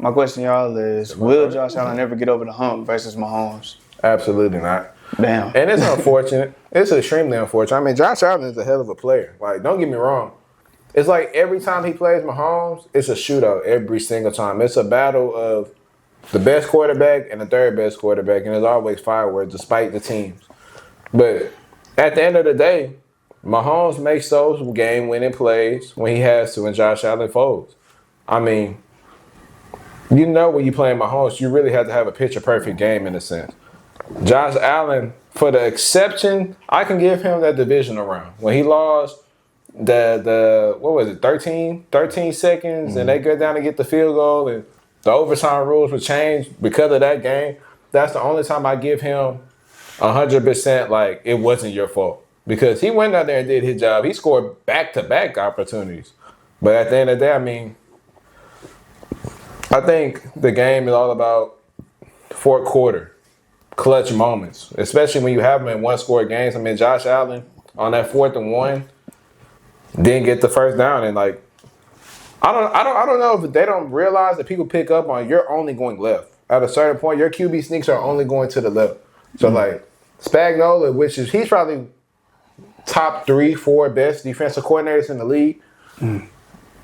My question to y'all is, will Josh Allen ever get over the hump versus Mahomes? Absolutely not. Damn. And it's unfortunate. It's extremely unfortunate. I mean, Josh Allen is a hell of a player. Like, don't get me wrong. It's like every time he plays Mahomes, it's a shootout every single time. It's a battle of the best quarterback and the third best quarterback, and there's always fireworks despite the teams. But at the end of the day, Mahomes makes those game-winning plays when he has to, and Josh Allen folds. I mean, you know when you're playing Mahomes, you really have to have a picture-perfect game in a sense. Josh Allen, for the exception, I can give him that divisional round. When he lost the what was it, 13 seconds, and they go down to get the field goal, and the overtime rules were changed because of that game, that's the only time I give him 100% like it wasn't your fault. Because he went out there and did his job. He scored back-to-back opportunities. But at the end of the day, I mean, I think the game is all about fourth quarter clutch moments, especially when you have them in one-score games. I mean, Josh Allen on that 4th and 1 didn't get the first down, and like, I don't know if they don't realize that people pick up on you're only going left. At a certain point, your QB sneaks are only going to the left. So like Spagnuolo, which is he's probably top 3, 4 best defensive coordinators in the league.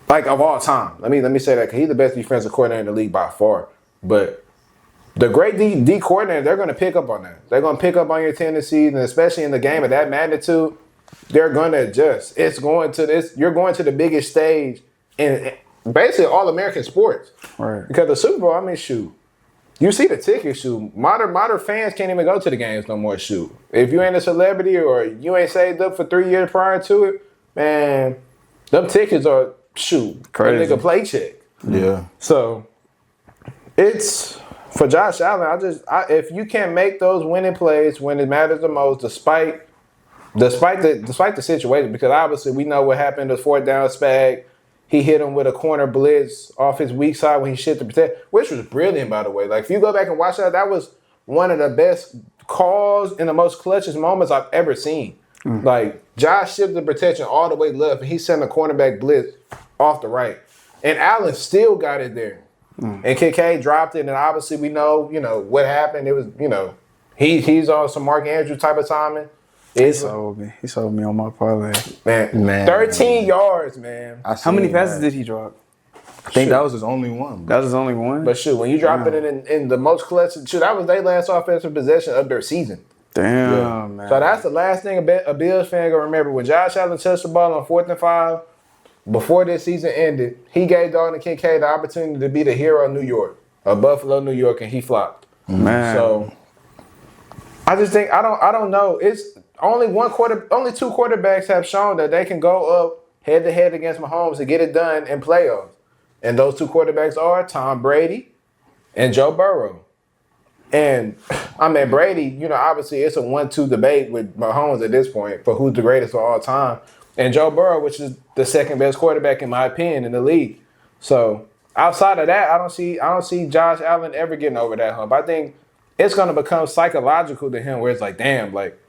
Like, of all time. Let me say that, because he's the best defensive coordinator in the league by far. But the great D coordinator, they're going to pick up on that. They're going to pick up on your tendencies, and especially in the game of that magnitude, they're going to adjust. You're going to the biggest stage in basically all American sports. Right. Because the Super Bowl, I mean, shoot. You see the tickets, shoot. Modern fans can't even go to the games no more, shoot. If you ain't a celebrity or you ain't saved up for 3 years prior to it, man, them tickets are, shoot, crazy. A nigga play check. Yeah. So, it's, for Josh Allen, if you can't make those winning plays when it matters the most, despite the situation, because obviously we know what happened to 4th down Spag. He hit him with a corner blitz off his weak side when he shifted to protect, which was brilliant, by the way. Like, if you go back and watch that was one of the best calls and the most clutchest moments I've ever seen. Like, Josh shifted protection all the way left, and he sent a cornerback blitz off the right. And Allen still got it there. And KK dropped it, and obviously we know, what happened. It was, he's on some Mark Andrews type of timing. He sold me on my parlay. Man. 13 yards, man. How many passes did he drop? I think that was his only one. That was his only one? But shoot, when you drop it in the most clutch, that was their last offensive possession of their season. Damn, man. So that's the last thing a Bills fan gonna remember. When Josh Allen touched the ball on 4th and 5, before this season ended, he gave Dalton Kincaid the opportunity to be the hero of New York, of Buffalo, New York, and he flopped. Man. So I just think I don't know. It's only two quarterbacks have shown that they can go up head to head against Mahomes to get it done in playoffs. And those 2 quarterbacks are Tom Brady and Joe Burrow. And I mean, Brady, obviously it's a 1-2 debate with Mahomes at this point for who's the greatest of all time. And Joe Burrow, which is the second best quarterback in my opinion in the league. So outside of that, I don't see Josh Allen ever getting over that hump. I think it's gonna become psychological to him where it's like, damn, like,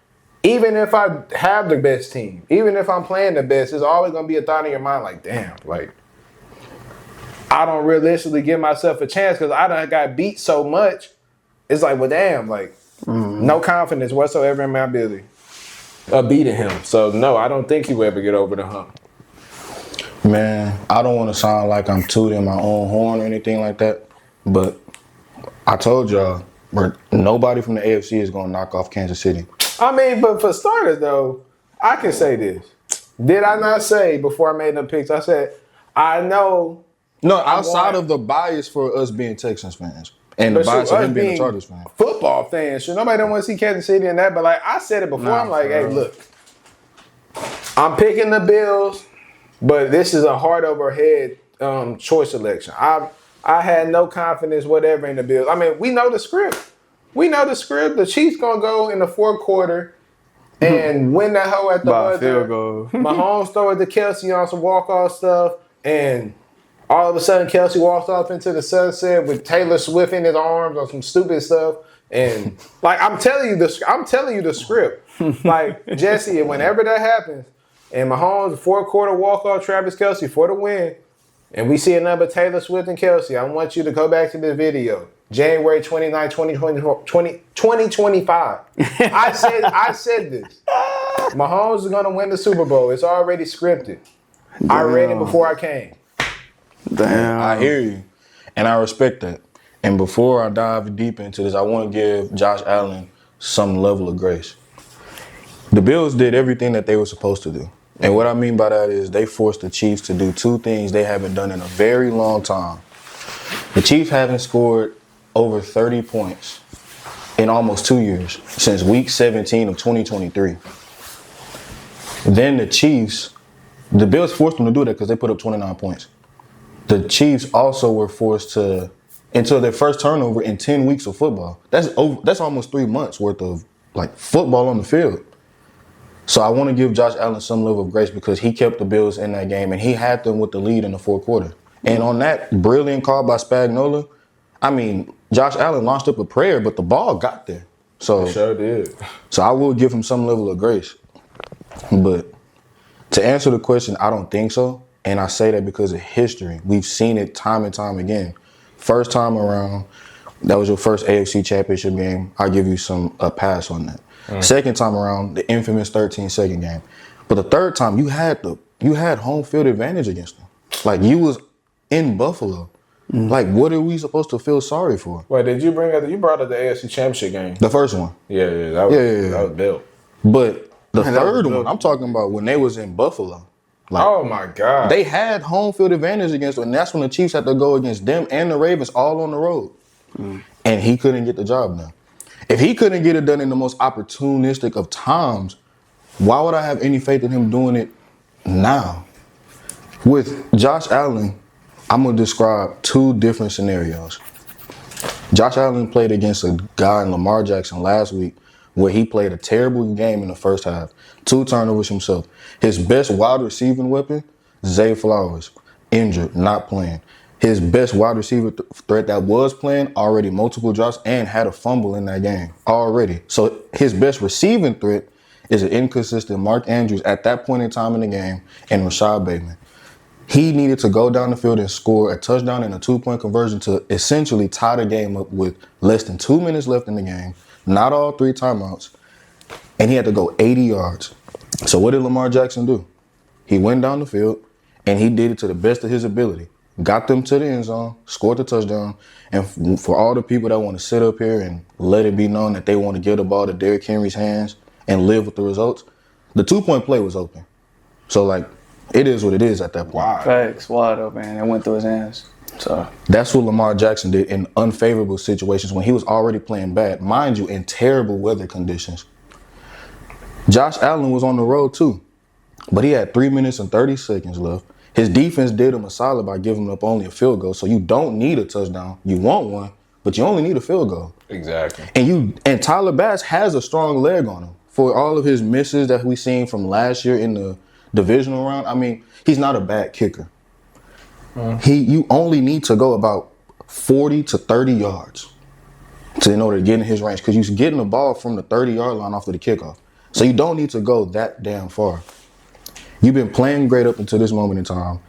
even if I have the best team, even if I'm playing the best, there's always gonna be a thought in your mind like, damn, like, I don't realistically give myself a chance because I done got beat so much. It's like, well, damn, like, no confidence whatsoever in my ability of beating him. So, no, I don't think he will ever get over the hump. Man, I don't want to sound like I'm tooting my own horn or anything like that, but I told y'all, nobody from the AFC is going to knock off Kansas City. I mean, but for starters, though, I can say this. Did I not say before I made them picks, I said, I know. No, outside of the bias for us being Texans fans. And the bias of him being a Chargers fan. Football fans. Sure, nobody don't want to see Kansas City in that. But, like, I said it before. I'm like, hey, look. I'm picking the Bills, but this is a heart over head choice selection. I had no confidence whatever in the Bills. I mean, we know the script. The Chiefs going to go in the 4th quarter and win that hoe at the buzzer. Field goal. Mahomes throw it to Kelsey on some walk-off stuff, and all of a sudden, Kelsey walks off into the sunset with Taylor Swift in his arms on some stupid stuff. And like I'm telling you the script. Like, Jesse, whenever that happens, and Mahomes 4th quarter walk off Travis Kelsey for the win, and we see a number Taylor Swift and Kelsey, I want you to go back to the video. January 29, 2025. I said this. Mahomes is going to win the Super Bowl. It's already scripted. I read it before I came. Damn. I hear you, and I respect that. And before I dive deep into this, I want to give Josh Allen some level of grace. The Bills did everything that they were supposed to do. And what I mean by that is they forced the Chiefs to do two things they haven't done in a very long time. The Chiefs haven't scored over 30 points in almost 2 years, since week 17 of 2023. Then the Bills forced them to do that because they put up 29 points. The Chiefs also were forced into their first turnover in 10 weeks of football. That's almost 3 months worth of football on the field. So I want to give Josh Allen some level of grace because he kept the Bills in that game and he had them with the lead in the fourth quarter. And on that brilliant call by Spagnuolo, I mean, Josh Allen launched up a prayer, but the ball got there. So Sure did. So I will give him some level of grace. But to answer the question, I don't think so. And I say that because of history. We've seen it time and time again. First time around, that was your first AFC Championship game. I'll give you a pass on that. Second time around, the infamous 13-second game. But the third time, you had home field advantage against them. You was in Buffalo. What are we supposed to feel sorry for? Wait, you brought up the AFC Championship game? The first one. Yeah, that was built. But the third one, I'm talking about when they was in Buffalo. Oh my God. They had home field advantage against them, and that's when the Chiefs had to go against them and the Ravens all on the road. And he couldn't get the job done. If he couldn't get it done in the most opportunistic of times, why would I have any faith in him doing it now? With Josh Allen, I'm going to describe two different scenarios. Josh Allen played against a guy in Lamar Jackson last week where he played a terrible game in the first half. 2 turnovers himself. His best wide receiving weapon, Zay Flowers, injured, not playing. His best wide receiver threat that was playing, already multiple drops and had a fumble in that game already. So his best receiving threat is an inconsistent Mark Andrews at that point in time in the game and Rashad Bateman. He needed to go down the field and score a touchdown and a 2-point conversion to essentially tie the game up with less than 2 minutes left in the game, not all 3 timeouts, and he had to go 80 yards. So what did Lamar Jackson do? He went down the field, and he did it to the best of his ability. Got them to the end zone, scored the touchdown, and for all the people that want to sit up here and let it be known that they want to give the ball to Derrick Henry's hands and live with the results, the 2-point play was open. So, it is what it is at that point. Wow. Facts, wide open. It went through his hands. So that's what Lamar Jackson did in unfavorable situations when he was already playing bad, mind you, in terrible weather conditions. Josh Allen was on the road too, but he had 3 minutes and 30 seconds left. His defense did him a solid by giving up only a field goal, so you don't need a touchdown. You want one, but you only need a field goal. Exactly. And Tyler Bass has a strong leg on him. For all of his misses that we seen from last year in the divisional round, I mean, he's not a bad kicker. You only need to go about 40 to 30 yards in order to get in his range because you're getting the ball from the 30-yard line off of the kickoff. So you don't need to go that damn far. You've been playing great up until this moment in time.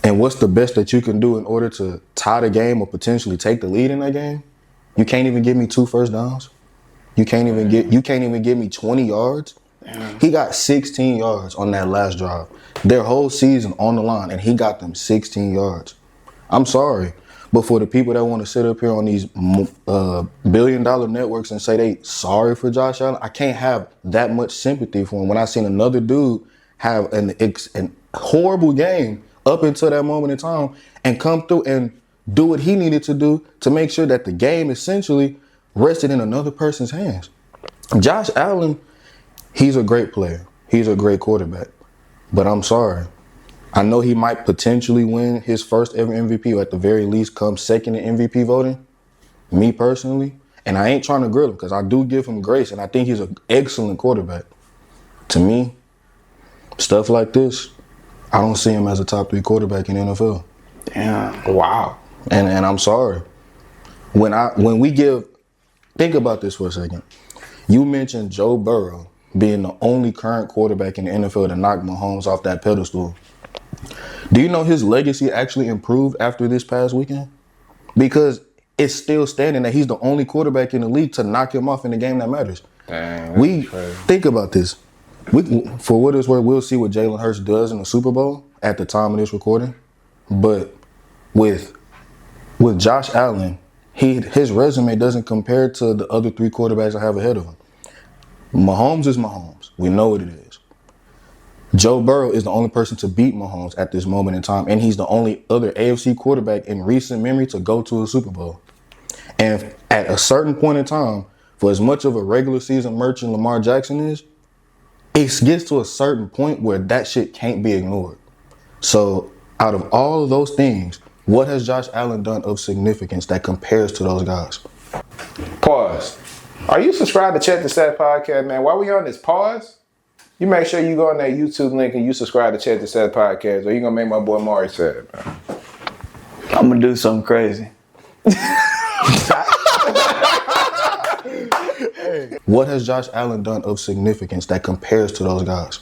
And what's the best that you can do in order to tie the game or potentially take the lead in that game? You can't even give me 2 first downs. You can't even give me 20 yards. Damn. He got 16 yards on that last drive. Their whole season on the line, and he got them 16 yards. I'm sorry, but for the people that want to sit up here on these billion-dollar networks and say they sorry for Josh Allen, I can't have that much sympathy for him when I seen another dude have an horrible game up until that moment in time and come through and do what he needed to do to make sure that the game essentially rested in another person's hands. Josh Allen, he's a great player. He's a great quarterback. But I'm sorry. I know he might potentially win his first ever MVP or at the very least come second in MVP voting, me personally. And I ain't trying to grill him because I do give him grace and I think he's an excellent quarterback. To me, stuff like this, I don't see him as a top 3 quarterback in the NFL. Damn. Wow. And I'm sorry. Think about this for a second. You mentioned Joe Burrow being the only current quarterback in the NFL to knock Mahomes off that pedestal. Do you know his legacy actually improved after this past weekend? Because it's still standing that he's the only quarterback in the league to knock him off in the game that matters. Dang, We crazy. think about this. For what it's worth, we'll see what Jalen Hurts does in the Super Bowl at the time of this recording. But with Josh Allen, his resume doesn't compare to the other three quarterbacks I have ahead of him. Mahomes is Mahomes. We know what it is. Joe Burrow is the only person to beat Mahomes at this moment in time, and he's the only other AFC quarterback in recent memory to go to a Super Bowl. And at a certain point in time, for as much of a regular season merchant Lamar Jackson is, it gets to a certain point where that shit can't be ignored. So out of all of those things, what has Josh Allen done of significance that compares to those guys? Pause. Are you subscribed to Check the Stats podcast, man? While we on this pause, you make sure you go on that YouTube link and you subscribe to Check the Stats podcast, or you gonna make my boy Omari sad, man. I'm gonna do something crazy. What has Josh Allen done of significance that compares to those guys?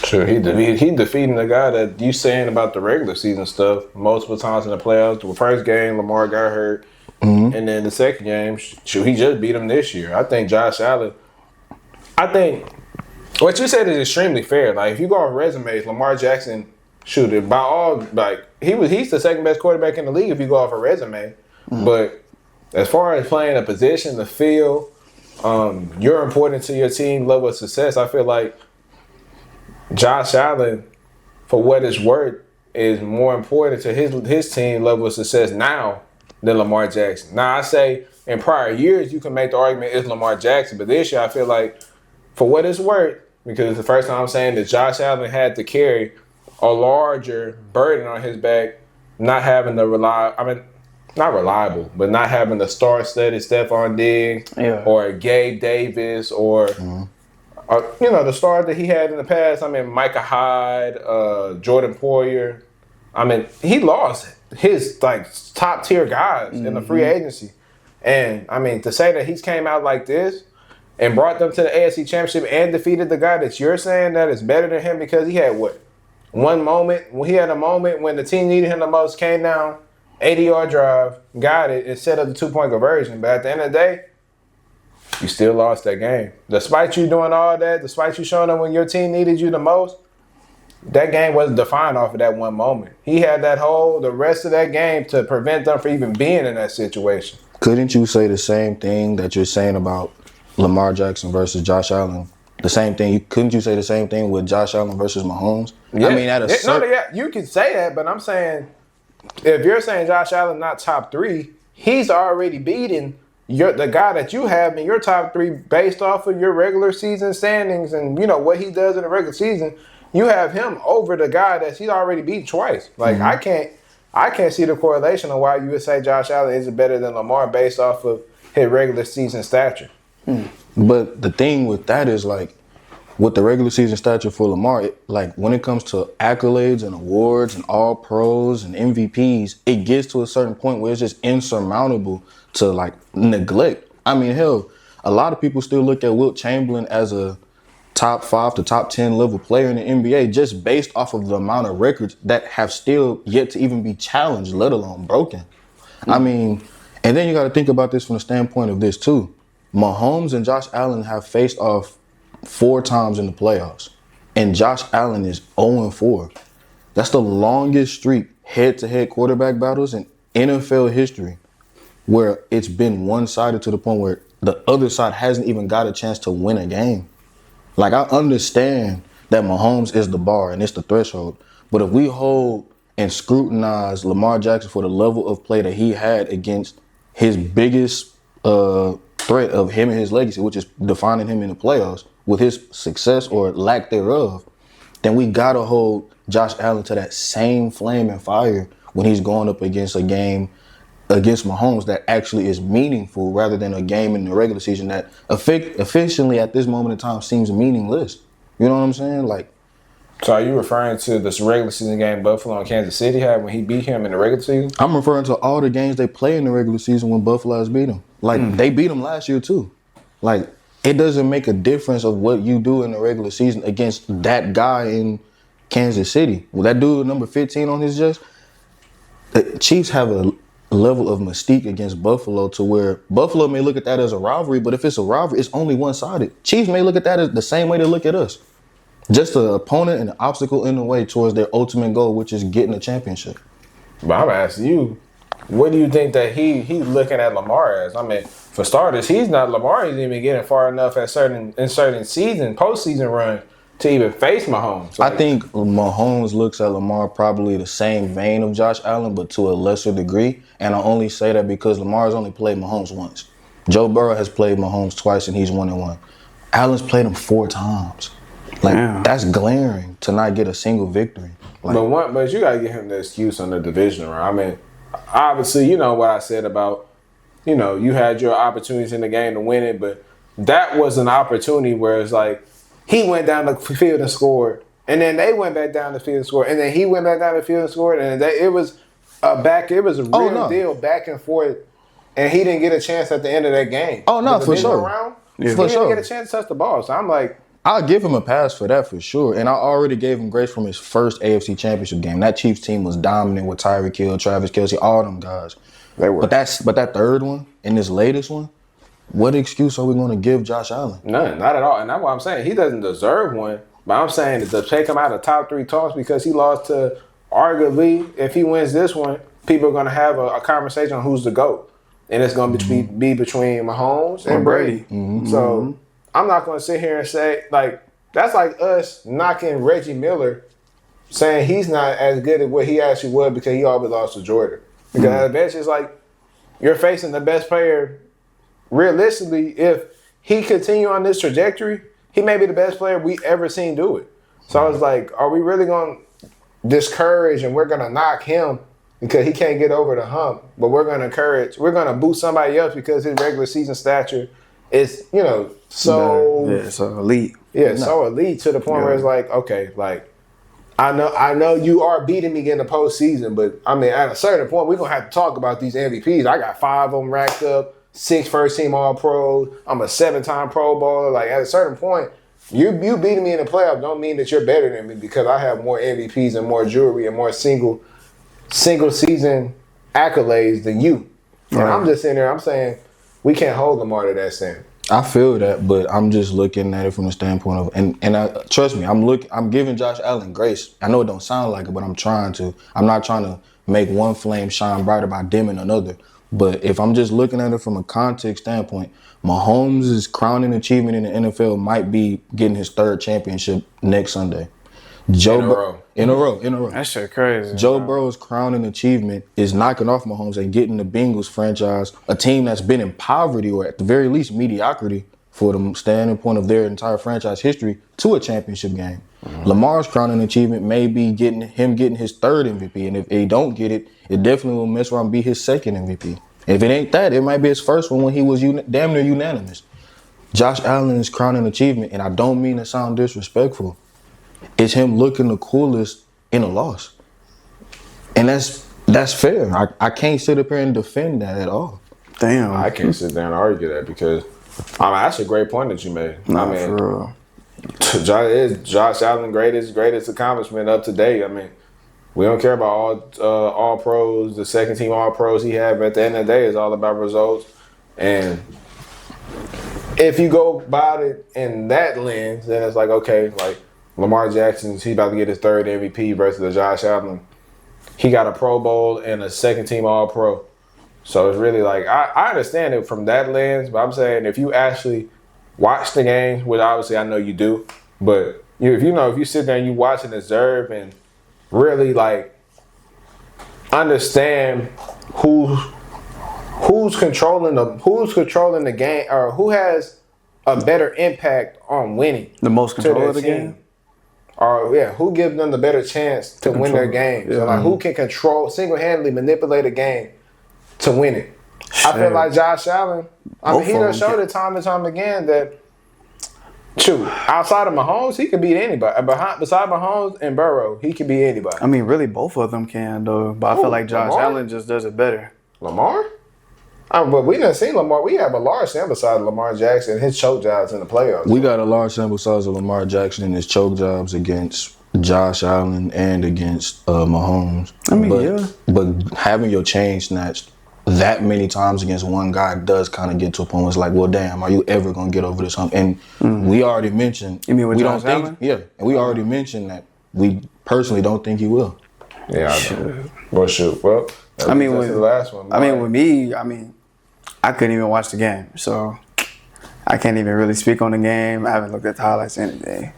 Sure, he defeating the guy that you saying about the regular season stuff multiple times in the playoffs. The first game, Lamar got hurt, and then the second game, he just beat him this year. I think Josh Allen. I think what you said is extremely fair. Like if you go off resumes, Lamar Jackson, shoot, by all he's the second best quarterback in the league if you go off a resume. But as far as playing a position, the field, you're important to your team level of success. I feel like Josh Allen, for what it's worth, is more important to his team level of success now than Lamar Jackson. Now, I say in prior years, you can make the argument it's Lamar Jackson, but this year I feel like for what it's worth, because it's the first time I'm saying that Josh Allen had to carry a larger burden on his back, not having the not reliable, but not having the star-studded Stephon Diggs or Gabe Davis or the stars that he had in the past. I mean, Micah Hyde, Jordan Poyer. I mean, he lost his top tier guys in the free agency, and I mean to say that he's came out like this and brought them to the AFC Championship and defeated the guy that you're saying that is better than him because he had one moment. He had a moment when the team needed him the most, came down, 80-yard drive, got it, and set up the 2-point conversion. But at the end of the day, you still lost that game. Despite you doing all that, despite you showing up when your team needed you the most, that game wasn't defined off of that one moment. He had the rest of that game to prevent them from even being in that situation. Couldn't you say the same thing that you're saying about Lamar Jackson versus Josh Allen? The same thing. Couldn't you say the same thing with Josh Allen versus Mahomes? Yeah. I mean, you can say that, but I'm saying if you're saying Josh Allen not top 3, he's already beaten the guy that you have in your top 3 based off of your regular season standings and what he does in the regular season. You have him over the guy that he's already beat twice. Like I can't see the correlation on why you would say Josh Allen is better than Lamar based off of his regular season stature. But the thing with that is with the regular season stature for Lamar, when it comes to accolades and awards and all pros and MVPs, it gets to a certain point where it's just insurmountable to neglect. I mean, hell, a lot of people still look at Wilt Chamberlain as a top 5 to top 10 level player in the NBA just based off of the amount of records that have still yet to even be challenged, let alone broken. I mean, and then you got to think about this from the standpoint of this too. Mahomes and Josh Allen have faced off 4 times in the playoffs, and Josh Allen is 0-4. That's the longest streak head-to-head quarterback battles in NFL history where it's been one-sided to the point where the other side hasn't even got a chance to win a game. I understand that Mahomes is the bar and it's the threshold, but if we hold and scrutinize Lamar Jackson for the level of play that he had against his biggest threat of him and his legacy, which is defining him in the playoffs with his success or lack thereof, then we gotta hold Josh Allen to that same flame and fire when he's going up against a game against Mahomes that actually is meaningful rather than a game in the regular season that officially at this moment in time seems meaningless. You know what I'm saying? So are you referring to this regular season game Buffalo and Kansas City had when he beat him in the regular season? I'm referring to all the games they play in the regular season when Buffalo has beat them. They beat them last year too. It doesn't make a difference of what you do in the regular season against that guy in Kansas City. Well, that dude with number 15 on his chest, the Chiefs have a level of mystique against Buffalo to where Buffalo may look at that as a rivalry, but if it's a rivalry, it's only one-sided. Chiefs may look at that as the same way they look at us. Just an opponent and an obstacle in the way towards their ultimate goal, which is getting a championship. But I'm asking you, what do you think that he's looking at Lamar as? I mean, for starters, Lamar isn't even getting far enough at certain postseason run to even face Mahomes. I think Mahomes looks at Lamar probably the same vein of Josh Allen, but to a lesser degree. And I only say that because Lamar's only played Mahomes once. Joe Burrow has played Mahomes twice, and he's 1-1. Allen's played him 4 times. That's glaring to not get a single victory. But you gotta give him the excuse on the division round. I mean, obviously, you know what I said about, you had your opportunities in the game to win it, but that was an opportunity where it's like he went down the field and scored, and then they went back down the field and scored, and then he went back down the field and scored, and it was a real deal back and forth, and he didn't get a chance at the end of that game. Oh no, for sure. He didn't get a chance to touch the ball, so I'm like, I'll give him a pass for that for sure. And I already gave him grace from his first AFC Championship game. That Chiefs team was dominant with Tyreek Hill, Travis Kelce, all them guys. They were. But that third one and this latest one, what excuse are we going to give Josh Allen? None, not at all. And that's what I'm saying. He doesn't deserve one. But I'm saying to take him out of top 3 talks because he lost to, arguably, if he wins this one, people are going to have a conversation on who's the GOAT. And it's going to be between Mahomes and Brady. Mm-hmm. So I'm not going to sit here and say, that's like us knocking Reggie Miller, saying he's not as good at what he actually was because he always lost to Jordan. Because at the bench, it's like you're facing the best player. Realistically, if he continue on this trajectory, he may be the best player we ever seen do it. So I was like, are we really going to discourage and we're going to knock him because he can't get over the hump, but we're going to boost somebody else because his regular season stature is, so elite. Yeah, so elite to the point where it's like, okay, I know you are beating me in the postseason, but I mean, at a certain point, we're gonna have to talk about these MVPs. I got 5 of them racked up, 6 first-team All-Pros. I'm a 7-time Pro Bowler. At a certain point, you beating me in the playoff don't mean that you're better than me because I have more MVPs and more jewelry and more single season accolades than you. And I'm just sitting there, I'm saying we can't hold Lamar to that standard. I feel that, but I'm just looking at it from the standpoint of, and trust me, I'm giving Josh Allen grace. I know it don't sound like it, but I'm trying to. I'm not trying to make one flame shine brighter by dimming another. But if I'm just looking at it from a context standpoint, Mahomes' crowning achievement in the NFL might be getting his 3rd championship next Sunday. In a row. That shit crazy. Joe Burrow's crowning achievement is knocking off Mahomes and getting the Bengals franchise, a team that's been in poverty or at the very least mediocrity for the standing point of their entire franchise history, to a championship game. Mm-hmm. Lamar's crowning achievement may be getting his 3rd MVP, and if he don't get it, it definitely will mess around and be his 2nd MVP. If it ain't that, it might be his first one when he was damn near unanimous. Josh Allen's crowning achievement, and I don't mean to sound disrespectful, is him looking the coolest in a loss. And that's fair. I can't sit up here and defend that at all. Damn. I can't sit there and argue that because that's a great point that you made. For real. Josh Allen's greatest accomplishment up to date. I mean, we don't care about all pros, the 2nd team all pros he had, but at the end of the day, it's all about results. And if you go about it in that lens, then it's like, okay, Lamar Jackson, he's about to get his 3rd MVP versus Josh Allen. He got a Pro Bowl and a 2nd team All-Pro. So it's really I understand it from that lens, but I'm saying if you actually watch the game, which obviously I know you do, but if you sit there and you watch and observe and really understand who's controlling the game or who has a better impact on winning. The most control of the game? Or who gives them the better chance to win their game? Yeah. So who can single-handedly manipulate a game to win it? Shit. I feel like Josh Allen, he done showed it time and time again that outside of Mahomes, he can beat anybody. Beside Mahomes and Burrow, he can beat anybody. I mean, really, both of them can, though. But I feel like Josh Allen just does it better. Lamar? But we done seen Lamar. We have a large sample size of Lamar Jackson and his choke jobs in the playoffs. We got a large sample size of Lamar Jackson and his choke jobs against Josh Allen and against Mahomes. I mean, But having your chain snatched that many times against one guy does kind of get to a point where it's like, well, damn, are you ever going to get over this hump? And we already mentioned. You mean with we Josh don't think, Allen? Yeah. And we already mentioned that we personally don't think he will. Yeah, I know. Well, shoot. Well, I mean, that's the last one. with me, I couldn't even watch the game, so I can't even really speak on the game. I haven't looked at the highlights or anything.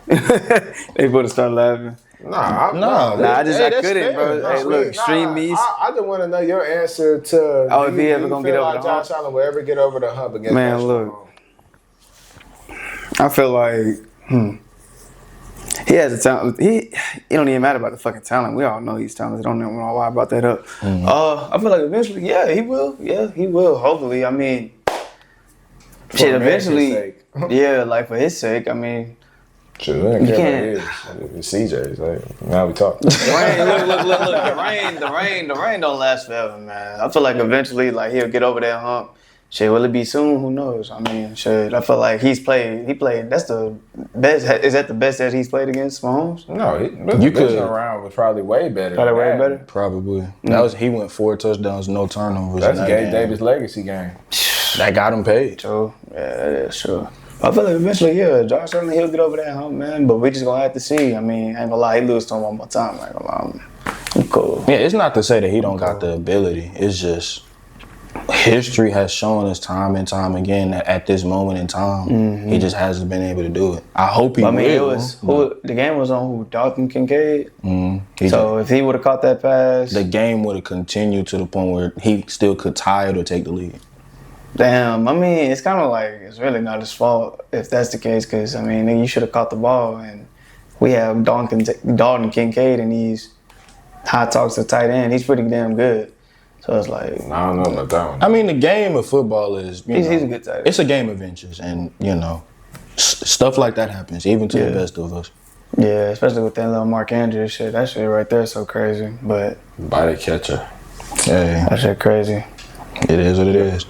They would have started laughing. Nah, I couldn't, fair. bro. Nah, Hey, look, stream me. I just want to know your answer to. Oh, if he ever gonna get over the hump? Josh Allen will ever get over the hump against Man, Patrick look. Mahomes? I feel like he has a talent. It don't even matter about the fucking talent. We all know he's talented. I don't even know why I brought that up. I feel like eventually, yeah, he will. Yeah, he will. Hopefully, I mean, shit. Eventually, sake. Yeah, like for his sake. I mean, Shit, You can't- It's CJ's. Like, now we talk. look. The rain don't last forever, man. I feel like eventually, like he'll get over that hump. Shit, will it be soon? Who knows? I mean, shit. I feel like he played. That's the best. Is that the best that he's played against Mahomes? No, You could- this round was probably way better. Probably than way that. better. Probably. He went 4 touchdowns, no turnovers. That's in that Gabe game. Davis' legacy game. That got him paid. True. Yeah, that is true. I feel like eventually, yeah, Josh Allen, he'll get over that hump, man. But we just gonna have to see. I mean, I ain't gonna lie, he lose to him one more time. I ain't gonna lie. I'm cool. Yeah, it's not to say that he don't got the ability. It's just history has shown us time and time again that at this moment in time, he just hasn't been able to do it. I hope he I mean, will. the game was on who? Dalton Kincaid. He So if he would have caught that pass, the game would have continued to the point where he still could tie it or take the lead. damn. I mean, it's kind of like it's really not his fault if that's the case. Because I mean, nigga, you should have caught the ball, and we have Dalton Kincaid, and he's high talks to tight end. He's pretty damn good. So it's like I don't know about that one. I mean, the game of football is, he's a good tight end. it's a game of inches, and stuff like that happens even to the best of us. Yeah, especially with that little Mark Andrews shit. That shit right there is so crazy. But Body catcher. Hey, that shit crazy. it is what it is.